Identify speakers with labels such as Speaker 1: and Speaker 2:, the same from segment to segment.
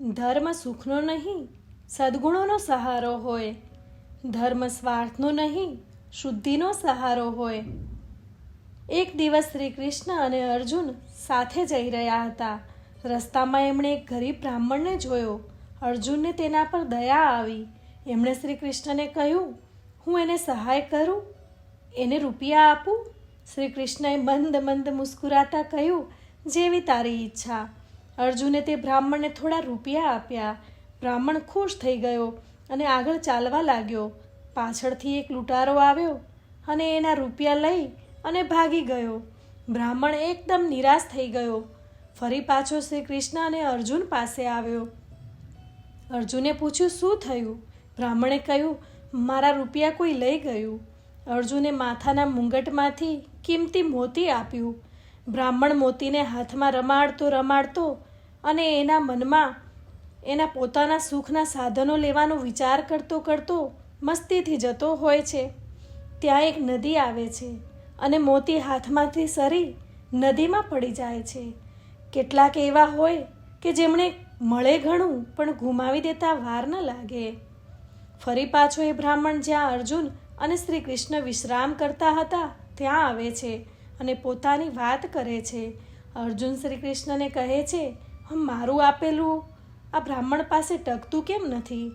Speaker 1: ધર્મ સુખનો નહીં, સદ્ગુણોનો સહારો હોય. ધર્મ સ્વાર્થનો નહીં, શુદ્ધિનો સહારો હોય. એક દિવસ શ્રી કૃષ્ણ અને અર્જુન સાથે જઈ રહ્યા હતા. રસ્તામાં એમણે એક ગરીબ બ્રાહ્મણને જોયો. અર્જુનને તેના પર દયા આવી. એમણે શ્રી કૃષ્ણને કહ્યું, હું એને સહાય કરું, એને રૂપિયા આપું? શ્રી કૃષ્ણએ મંદ મંદ મુસ્કુરાતા કહ્યું, જેવી તારી ઈચ્છા. અર્જુને તે બ્રાહ્મણને થોડા રૂપિયા આપ્યા. બ્રાહ્મણ ખુશ થઈ ગયો અને આગળ ચાલવા લાગ્યો. પાછળથી એક લૂંટારો આવ્યો અને એના રૂપિયા લઈ અને ભાગી ગયો. બ્રાહ્મણ એકદમ નિરાશ થઈ ગયો. ફરી પાછો શ્રી કૃષ્ણ અને અર્જુન પાસે આવ્યો. અર્જુને પૂછ્યું, શું થયું? બ્રાહ્મણે કહ્યું, મારા રૂપિયા કોઈ લઈ ગયું. અર્જુને માથાના મુંગટમાંથી કિંમતી મોતી આપ્યું. બ્રાહ્મણ મોતીને હાથમાં રમાડતો રમાડતો અને એના મનમાં એના પોતાના સુખના સાધનો લેવાનો વિચાર કરતો કરતો મસ્તીથી જતો હોય છે. ત્યાં એક નદી આવે છે અને મોતી હાથમાંથી સરી નદીમાં પડી જાય છે. કેટલાક એવા હોય કે જેમણે મળે ઘણું પણ ગુમાવી દેતા વાર ન લાગે. ફરી પાછો એ બ્રાહ્મણ જ્યાં અર્જુન અને શ્રી કૃષ્ણ વિશ્રામ કરતા હતા ત્યાં આવે છે અને પોતાની વાત કરે છે. અર્જુન શ્રી કૃષ્ણને કહે છે, મારું આપેલું આ બ્રાહ્મણ પાસે ટકતું કેમ નથી?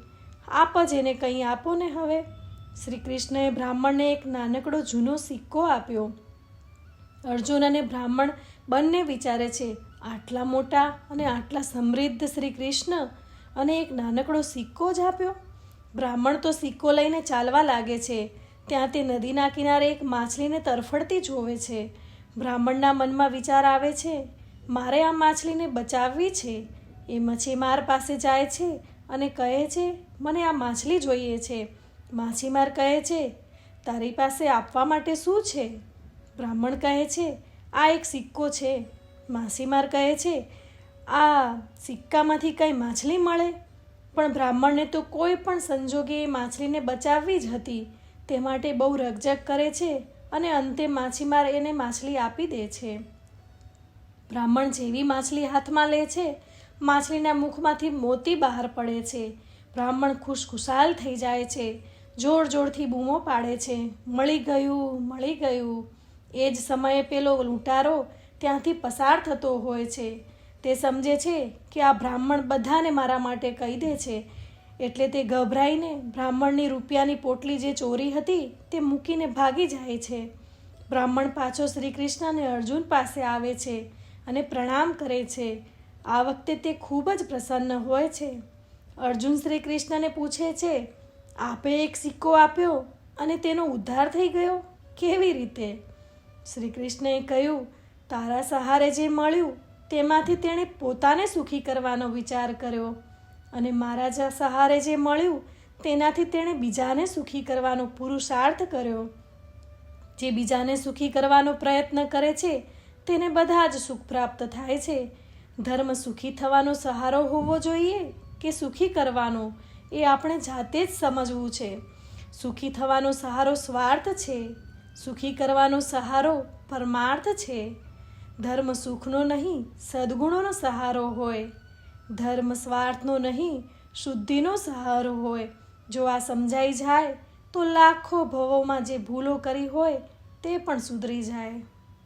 Speaker 1: આપ જ એને કંઈ આપો ને હવે. શ્રી કૃષ્ણએ બ્રાહ્મણને એક નાનકડો જૂનો સિક્કો આપ્યો. અર્જુન અને બ્રાહ્મણ બંને વિચારે છે, આટલા મોટા અને આટલા સમૃદ્ધ શ્રી કૃષ્ણ અને એક નાનકડો સિક્કો જ આપ્યો. બ્રાહ્મણ તો સિક્કો લઈને ચાલવા લાગે છે. ત્યાં તે નદીના કિનારે એક માછલીને તરફડતી જોવે છે. બ્રાહ્મણના મનમાં વિચાર આવે છે, મારે આ માછલીને બચાવવી છે. એ મચ્છીમાર પાસે જાય છે અને કહે છે, મને આ માછલી જોઈએ છે. માછીમાર કહે છે, તારી પાસે આપવા માટે શું છે? બ્રાહ્મણ કહે છે, આ એક સિક્કો છે. માછીમાર કહે છે, આ સિક્કામાંથી કંઈ માછલી મળે? પણ બ્રાહ્મણને તો કોઈ પણ સંજોગે એ માછલીને બચાવવી જ હતી. તે માટે બહુ રકઝક કરે છે અને અંતે માછીમાર એને માછલી આપી દે છે. બ્રાહ્મણ જેવી માછલી હાથમાં લે છે, માછલીના મુખમાંથી મોતી બહાર પડે છે. બ્રાહ્મણ ખુશખુશાલ થઈ જાય છે. જોર જોરથી બૂમો પાડે છે, મળી ગયું, મળી ગયું. એ જ સમયે પેલો લૂંટારો ત્યાંથી પસાર થતો હોય છે. તે સમજે છે કે આ બ્રાહ્મણ બધાને મારા માટે કહી દે છે. એટલે તે ગભરાઈને બ્રાહ્મણની રૂપિયાની પોટલી જે ચોરી હતી તે મૂકીને ભાગી જાય છે. બ્રાહ્મણ પાછો શ્રી કૃષ્ણ અને અર્જુન પાસે આવે છે અને પ્રણામ કરે છે. આ વખતે તે ખૂબ જ પ્રસન્ન હોય છે. અર્જુન શ્રી કૃષ્ણને પૂછે છે, આપે એક સિક્કો આપ્યો અને તેનો ઉદ્ધાર થઈ ગયો, કેવી રીતે? શ્રી કૃષ્ણએ કહ્યું, તારા સહારે જે મળ્યું તેમાંથી તેણે પોતાને સુખી કરવાનો વિચાર કર્યો અને મારા જ સહારે જે મળ્યું તેનાથી તેણે બીજાને સુખી કરવાનો પુરુષાર્થ કર્યો. જે બીજાને સુખી કરવાનો પ્રયત્ન કરે છે તેને બધા જ સુખ પ્રાપ્ત થાય છે. ધર્મ સુખી થવાનો સહારો હોવો જોઈએ કે સુખી કરવાનો, એ આપણે જાતે જ સમજવું છે. સુખી થવાનો સહારો સ્વાર્થ છે, સુખી કરવાનો સહારો પરમાર્થ છે. ધર્મ સુખનો નહીં, સદ્ગુણોનો સહારો હોય. ધર્મ સ્વાર્થનો નહીં, શુદ્ધિનો સહારો હોય. જો આ સમજાઈ જાય તો લાખો ભવોમાં જે ભૂલો કરી હોય તે પણ સુધરી જાય.